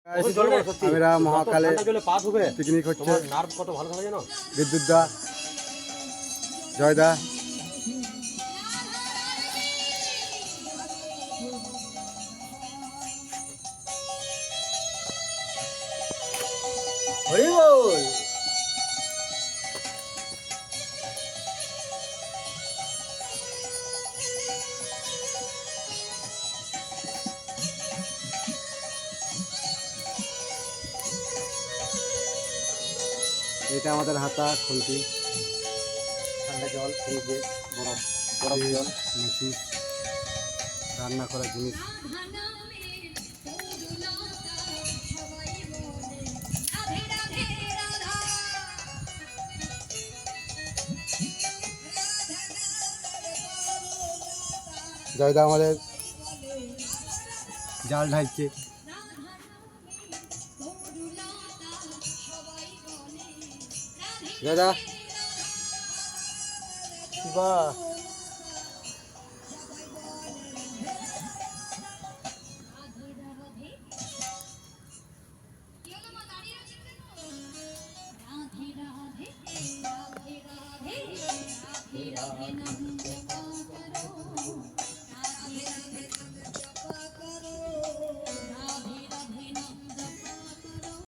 আমরা মহাকালে পিকনিক হচ্ছে বিদ্যুৎ দা জয় দা হরি বল। এটা আমাদের হাতা খুলতি ঠান্ডা জল, ফ্রিজে বরফ জল, মিশি রান্না করার জিনিস। জয়দা আমাদের জাল ঢালছে। জয়দা বাহ राधे राधे राधे राधे राधे